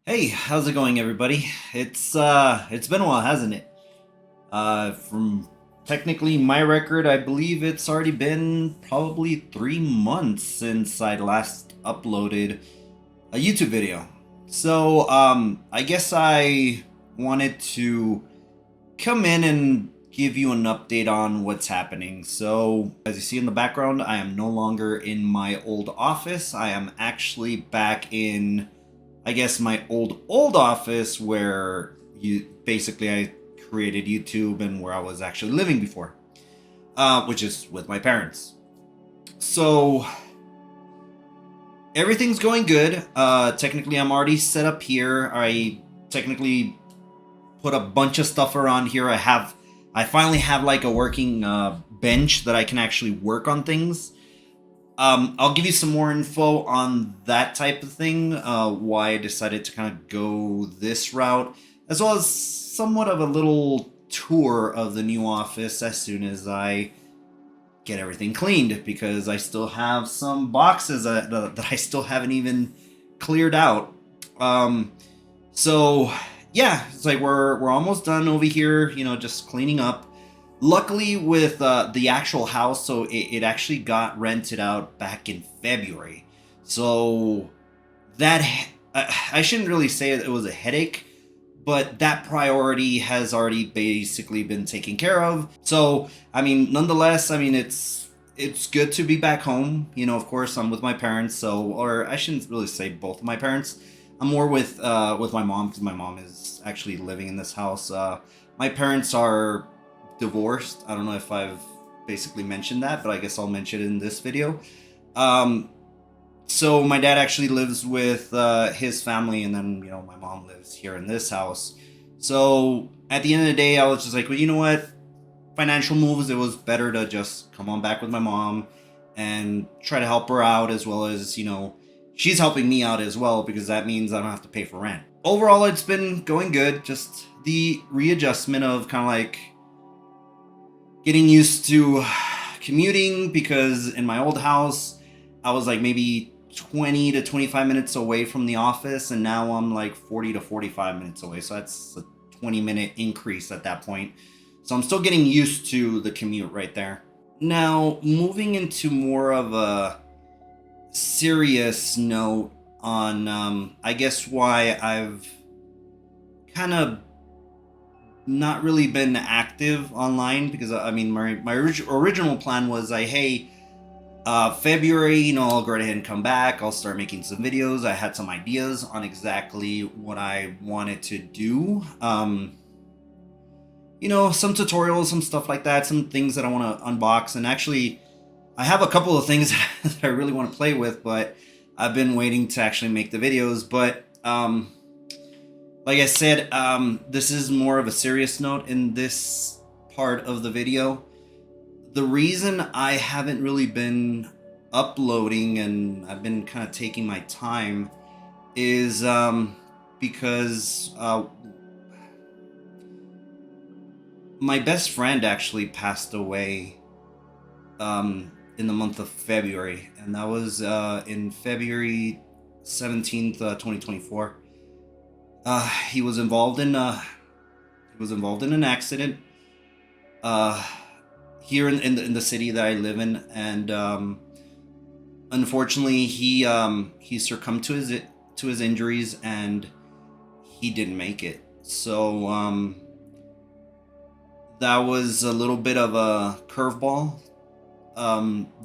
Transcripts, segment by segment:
Hey, how's it going, everybody? It's been a while, hasn't it? From technically my record, I believe it's already been probably 3 months since I last uploaded a YouTube video. So, I guess I wanted to come in and give you an update on what's happening. So, as you see in the background, I am no longer in my old office. I am actually back in, I guess, my old office where I created YouTube and where I was actually living before, which is with my parents. So everything's going good. Technically, I'm already set up here. I technically put a bunch of stuff around here. I finally have like a working bench that I can actually work on things. I'll give you some more info on that type of thing, why I decided to kind of go this route, as well as somewhat of a little tour of the new office as soon as I get everything cleaned, because I still have some boxes that I still haven't even cleared out. Um, so yeah, it's like we're almost done over here, just cleaning up. Luckily, with the actual house, so it actually got rented out back in February. So that I shouldn't really say it was a headache, but that priority has already basically been taken care of. So I mean, nonetheless, I mean it's good to be back home. Of course, I'm with my parents, so, or I shouldn't really say both of my parents. I'm more with my mom, because my mom is actually living in this house. My parents are divorced. I don't know if I've basically mentioned that, but I guess I'll mention it in this video. Um, so my dad actually lives with his family, and then my mom lives here in this house. So at the end of the day, I was just like, well, you know what? Financial moves. It was better to just come on back with my mom and try to help her out, as well as she's helping me out as well, because that means I don't have to pay for rent. Overall, it's been going good. Just the readjustment of kind of like getting used to commuting, because in my old house I was like maybe 20 to 25 minutes away from the office, and now I'm like 40 to 45 minutes away, so that's a 20-minute increase at that point. So I'm still getting used to the commute right there. Now, moving into more of a serious note on I guess why I've kind of not really been active online, because I mean my original plan was hey, February, I'll go ahead and come back. I'll start making some videos. I had some ideas on exactly what I wanted to do. Some tutorials, some stuff like that, some things that I want to unbox. And actually, I have a couple of things that I really want to play with, but I've been waiting to actually make the videos. But like I said, this is more of a serious note in this part of the video. The reason I haven't really been uploading, and I've been kind of taking my time, is because my best friend actually passed away in the month of February, and that was in February 17th, 2024. He was involved in an accident here in the city that I live in, and unfortunately he succumbed to his injuries, and he didn't make it. So that was a little bit of a curveball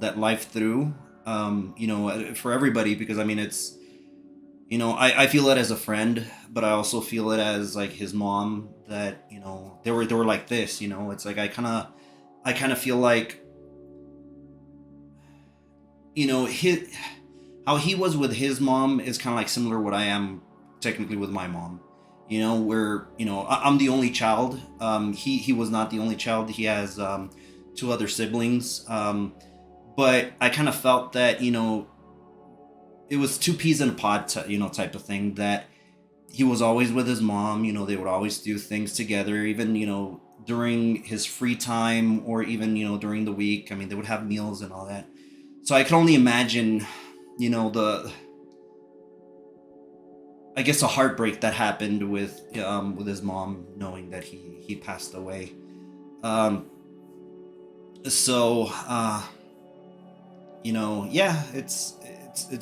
that life threw, for everybody, because I mean it's, I feel it as a friend, but I also feel it as like his mom, that they were like this. It's like I kind of feel like, his, how he was with his mom is kind of like similar what I am technically with my mom. Where I'm the only child. He was not the only child. He has two other siblings. But I kind of felt that it was two peas in a pod, type of thing. That he was always with his mom. They would always do things together, even during his free time, or even during the week. I mean, they would have meals and all that. So I can only imagine, the I guess a heartbreak that happened with his mom knowing that he passed away. Um, so yeah, it's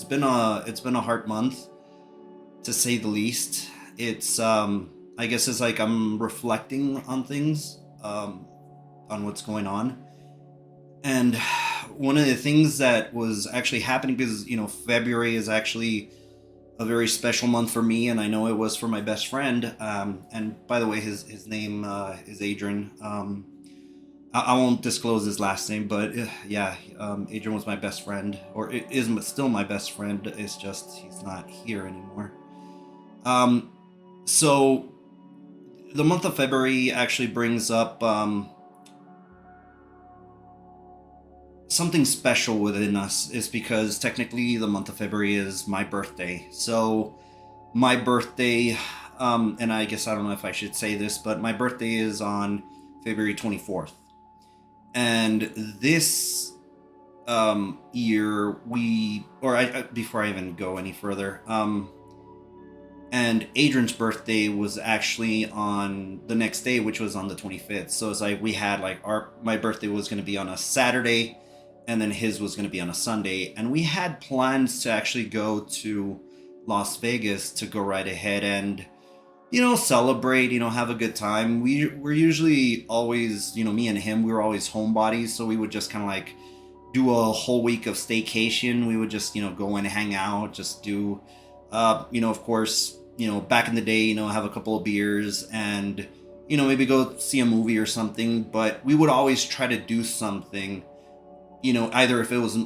been a hard month to say the least. It's I guess it's like I'm reflecting on things, on what's going on, and one of the things that was actually happening, because February is actually a very special month for me, and I know it was for my best friend. And by the way, his name is Adrian. I won't disclose his last name, but yeah, Adrian was my best friend, or it is still my best friend. It's just he's not here anymore. Um, so the month of February actually brings up something special within us, is because technically the month of February is my birthday. So my birthday, and I guess I don't know if I should say this, but my birthday is on February 24th. And this year, before I even go any further, and Adrian's birthday was actually on the next day, which was on the 25th. So it's like we had like my birthday was going to be on a Saturday, and then his was going to be on a Sunday, and we had plans to actually go to Las Vegas to go right ahead and celebrate, have a good time. We're usually always, me and him, we were always homebodies, so we would just kind of like do a whole week of staycation. We would just, go and hang out, just do, of course, back in the day, have a couple of beers and, maybe go see a movie or something. But we would always try to do something, either if it was,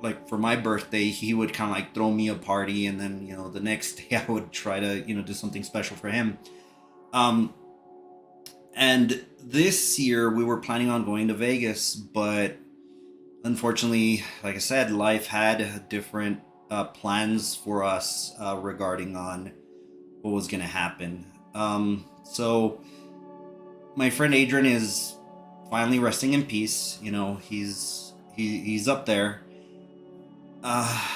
like for my birthday, he would kind of like throw me a party, and then the next day I would try to do something special for him. Um, and this year we were planning on going to Vegas, but unfortunately, like I said, life had different plans for us regarding on what was going to happen. So my friend Adrian is finally resting in peace. He's up there. uh,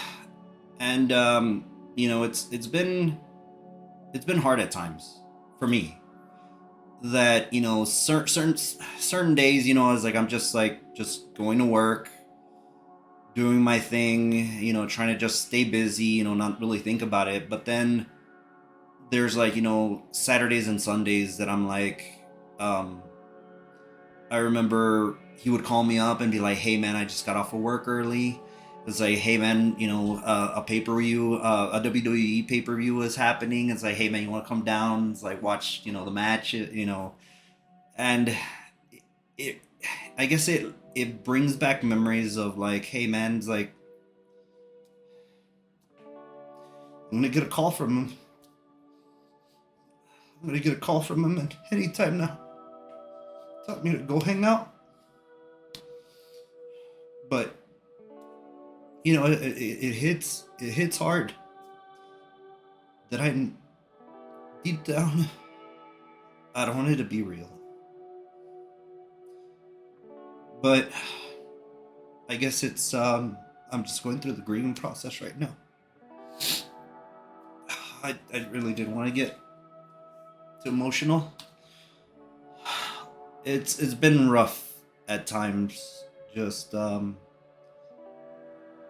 and it's been hard at times for me, that certain days, I was like, I'm just going to work, doing my thing, trying to just stay busy, not really think about it. But then there's like, Saturdays and Sundays that I'm like, um I remember he would call me up and be like, "Hey man, I just got off of work early." It's like, "Hey man, a pay per view, a WWE pay per view is happening." It's like, "Hey man, you want to come down? It's like watch, the match, And it, I guess it brings back memories of like, "Hey man, it's like I'm gonna get a call from him. I'm gonna get a call from him at any time now. Tell me to go hang out." But it hits hard that I deep down I don't want it to be real. But I guess I'm just going through the grieving process right now. I really didn't want to get too emotional. It's been rough at times, just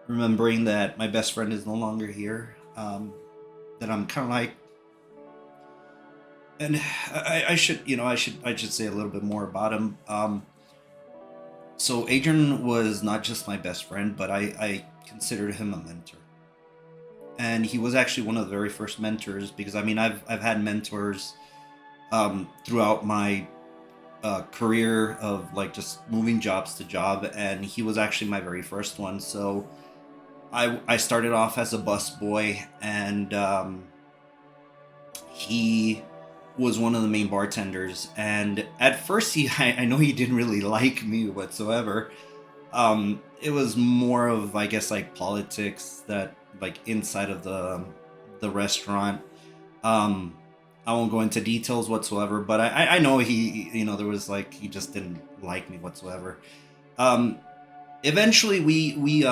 remembering that my best friend is no longer here. That I'm kind of like, and I should say a little bit more about him. So Adrian was not just my best friend, but I considered him a mentor, and he was actually one of the very first mentors, because I mean I've had mentors throughout my career of like just moving jobs to job, and he was actually my very first one. So I started off as a bus boy, and he was one of the main bartenders. And at first, I know he didn't really like me whatsoever. It was more of, I guess, like politics that like inside of the restaurant. Um, I won't go into details whatsoever, but I know there was like he just didn't like me whatsoever. Um, Eventually, we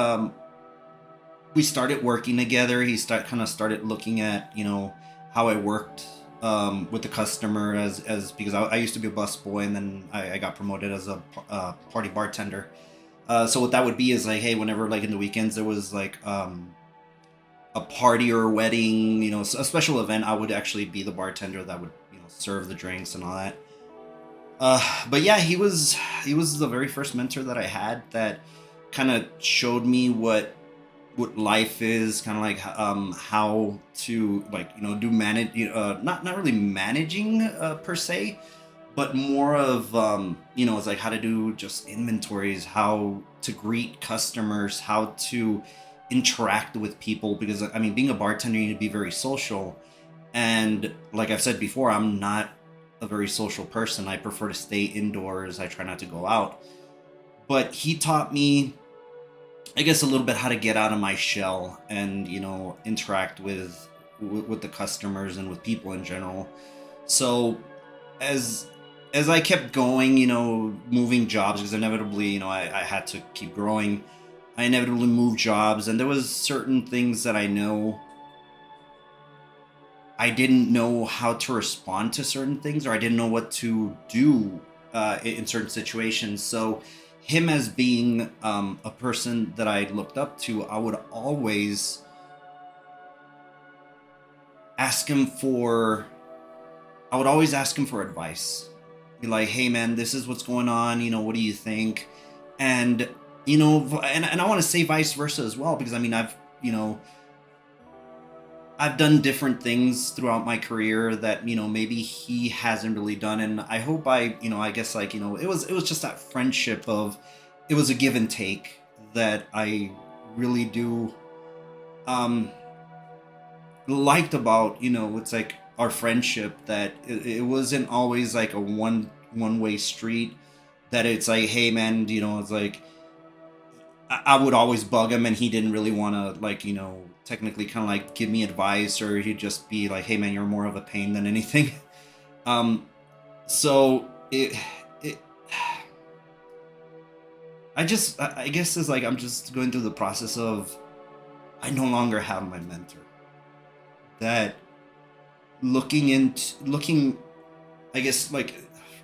we started working together. He started looking at, how I worked with the customer, as because I used to be a busboy, and then I got promoted as a party bartender. So what that would be is like, hey, whenever like in the weekends there was like a party or a wedding, a special event, I would actually be the bartender that would serve the drinks and all that. But yeah, he was the very first mentor that I had that kind of showed me what life is, kind of like how to, like, do manage, not really managing per se, but more of it's like how to do just inventories, how to greet customers, how to interact with people, because I mean, being a bartender, you need to be very social. And like I've said before, I'm not a very social person. I prefer to stay indoors. I try not to go out. But he taught me, I guess, a little bit how to get out of my shell and interact with the customers and with people in general. So as as I kept going, moving jobs, because inevitably, I had to keep growing. I inevitably moved jobs, and there was certain things that I didn't know how to respond to certain things, or I didn't know what to do in certain situations. So, him as being a person that I looked up to, ask him for, I would always ask him for advice. Be like, hey man, this is what's going on. What do you think? And and I want to say vice versa as well, because I mean, I've done different things throughout my career that maybe he hasn't really done, and I hope I guess, like, it was just that friendship of, it was a give and take that I really do um liked about, it's like our friendship, that it wasn't always like a one way street, that it's like, hey man, it's like I would always bug him, and he didn't really want to, like, technically kind of like give me advice, or he'd just be like, hey man, you're more of a pain than anything. um so it I guess it's like I'm just going through the process of, I no longer have my mentor, that looking, I guess, like,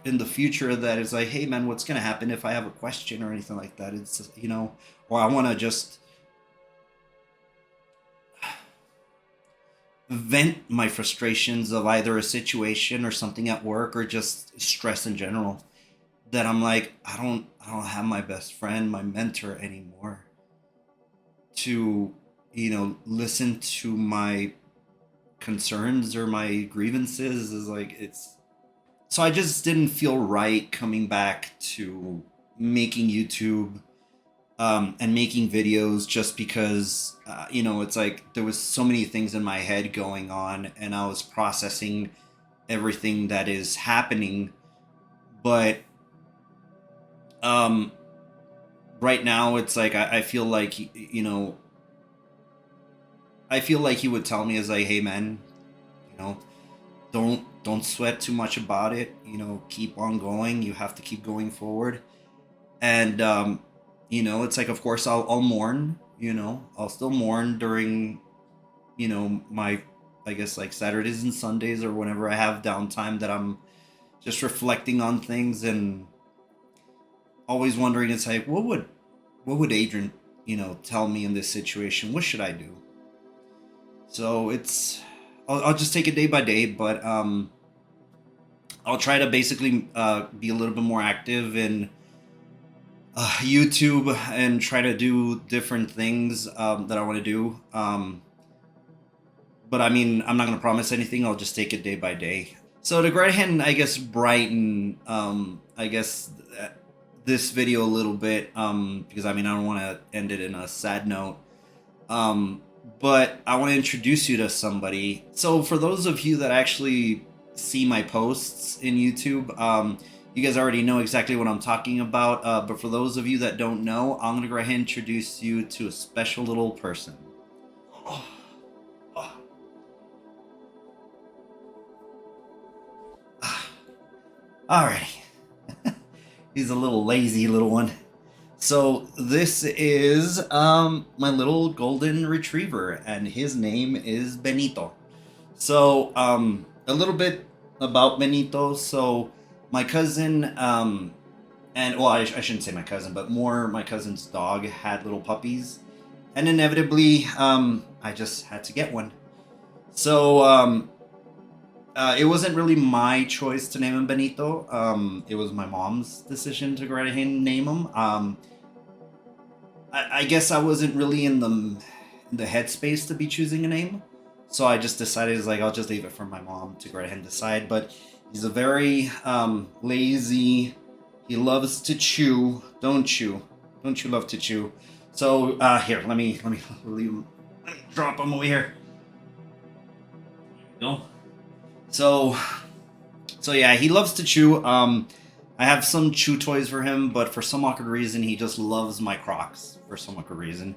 in the future, that is like, hey man, what's gonna happen if I have a question or anything like that? It's just, or I want to just vent my frustrations of either a situation or something at work, or just stress in general, that I'm like, I don't have my best friend, my mentor anymore, to listen to my concerns or my grievances. Is like, it's, so I just didn't feel right coming back to making YouTube, and making videos, just because it's like there was so many things in my head going on, and I was processing everything that is happening. But um right now, it's like, I feel like, I feel like he would tell me, is like, hey man, you know don't sweat too much about it, keep on going, you have to keep going forward. And it's like, of course, I'll mourn, I'll still mourn during, my, I guess, like, Saturdays and Sundays, or whenever I have downtime, that I'm just reflecting on things, and always wondering, it's like, what would Adrian, tell me in this situation? What should I do? So it's, I'll just take it day by day, but I'll try to basically be a little bit more active in YouTube, and try to do different things that I want to do. But I mean, I'm not going to promise anything. I'll just take it day by day. So to go ahead and, I guess, brighten, I guess, this video a little bit, because I mean, I don't want to end it in a sad note. But I want to introduce you to somebody. So for those of you that actually see my posts in YouTube, you guys already know exactly what I'm talking about. But for those of you that don't know, I'm gonna go ahead and introduce you to a special little person. Oh, oh, ah. Alrighty. He's a little lazy little one. So this is my little golden retriever, and his name is Benito. So a little bit about Benito. So my cousin, and well, I shouldn't say my cousin, but more my cousin's dog had little puppies, and inevitably I just had to get one. So it wasn't really my choice to name him Benito. It was my mom's decision to go right ahead and name him. I guess I wasn't really in the headspace to be choosing a name, so I just decided, like, I'll just leave it for my mom to go ahead and decide. But he's a very lazy. He loves to chew. Don't you? Don't you love to chew? So here, let me drop him over here. Go. So yeah, he loves to chew. I have some chew toys for him, but for some awkward reason, he just loves my Crocs. For some awkward reason,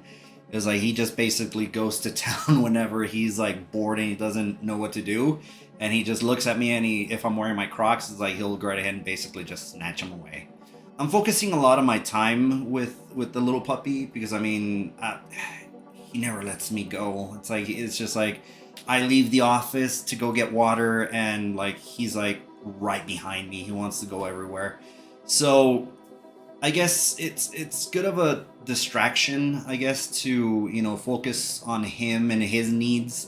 it's like he just basically goes to town whenever he's like bored and he doesn't know what to do, and he just looks at me, and if I'm wearing my Crocs, it's like he'll go right ahead and basically just snatch them away. I'm focusing a lot of my time with the little puppy because I mean, he never lets me go. It's just like I leave the office to go get water, and like he's like right behind me. He wants to go everywhere. So I guess it's good of a distraction, I guess, to focus on him and his needs.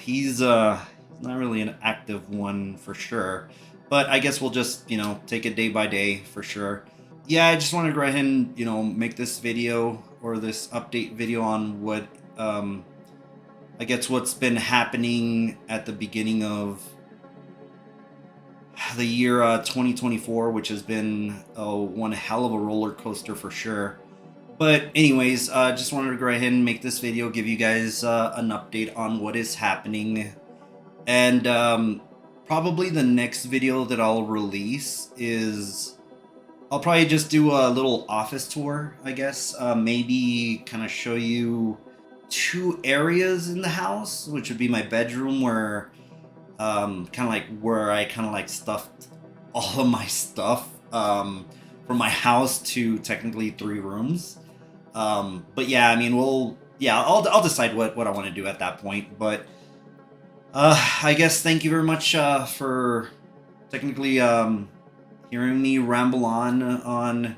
He's not really an active one for sure, but I guess we'll just take it day by day for sure. Yeah, I just want to go ahead and make this video or this update video on what I guess what's been happening at the beginning of the year 2024, which has been one hell of a roller coaster for sure. But anyways, just wanted to go ahead and make this video, give you guys an update on what is happening. And probably the next video that I'll release is I'll probably just do a little office tour, I guess. Maybe kind of show you two areas in the house, which would be my bedroom, where kind of like where I kind of like stuffed all of my stuff from my house to technically 3 rooms. But yeah, I mean, I'll decide what I want to do at that point. But I guess thank you very much for technically hearing me ramble on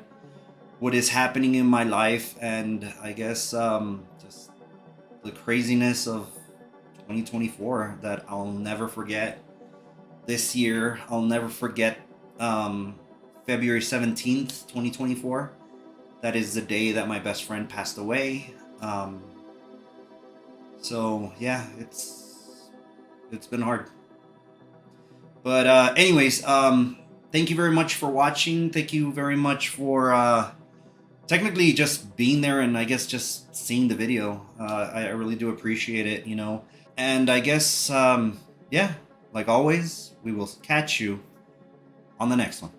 what is happening in my life, and I guess just the craziness of 2024 that I'll never forget. This year, I'll never forget February 17th, 2024. That is the day that my best friend passed away. So yeah, it's been hard. But anyways, thank you very much for watching. Thank you very much for technically just being there, and I guess just seeing the video. I really do appreciate it, And I guess, yeah, like always, we will catch you on the next one.